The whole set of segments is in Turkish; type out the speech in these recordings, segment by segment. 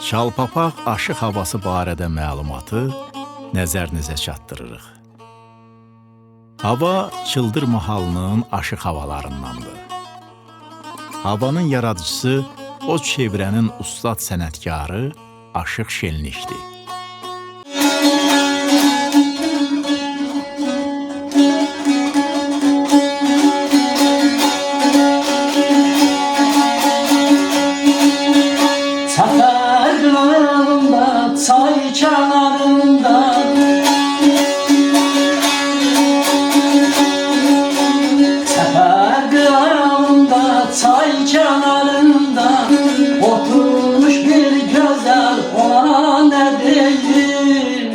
Çalpapaq aşıq havası barədə məlumatı nəzərinizə çatdırırıq. Hava Çıldır mahalının aşıq havalarındandır. Havanın yaradıcısı o çevrənin ustad sənətkarı Aşıq Şenlikdir. Çay kenarında Sefer kıyağında çay kenarında oturmuş bir güzel, ona ne diyeyim?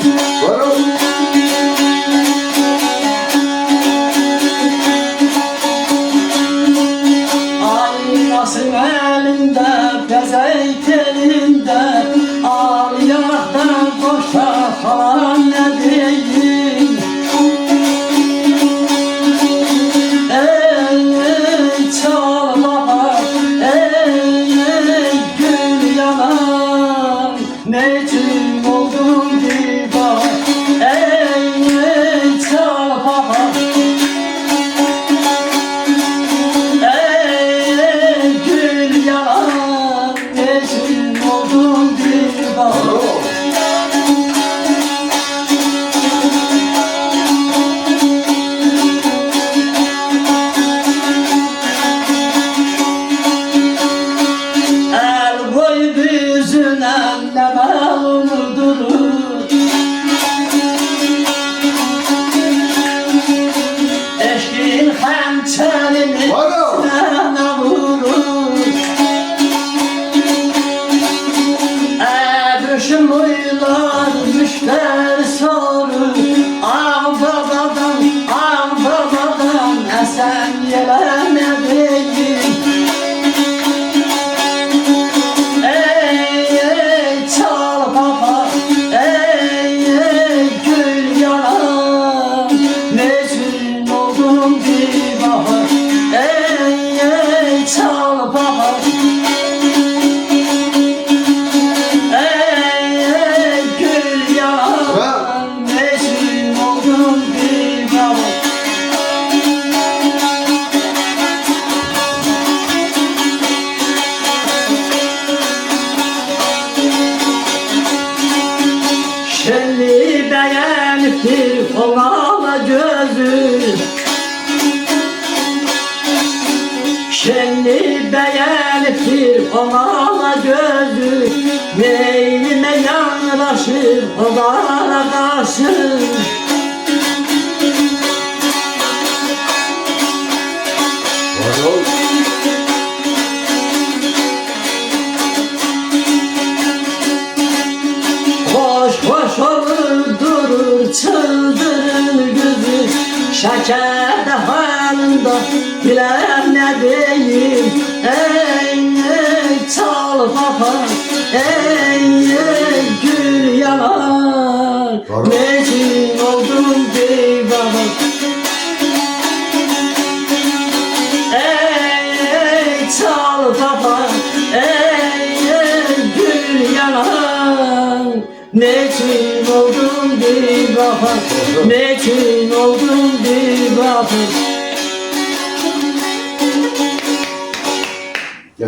Aynasın elinde, bezeyt elinde, ağlayaktan koşta falan ne diyeyim? Ey çal baba, ey gül yanan, necim oldun diva? Ey çal baba, ey gül yanan, necim oldun diva? Eşkin hançerini sana vurur, düşüm uylar müşter sorur. Ağ babadan esen yelene değil. Ey çal baba, ey gül yanan, necin oldun diva? Ey çal baba, ey gül yanan, necin oldun diva? Şenli beğeniptir oğala gözü, şenli beğeniptir oğala gözü, meylime yanaşır oğala karşı. Hoş hoş olur durur, çıldırır gözü, şeker de halında bilen ne diyeyim? Ey çal baba, ey gül yanan, necin oldun diva? Ey çal baba, ey gül yanan, necin oldun diva? Necin oldun diva?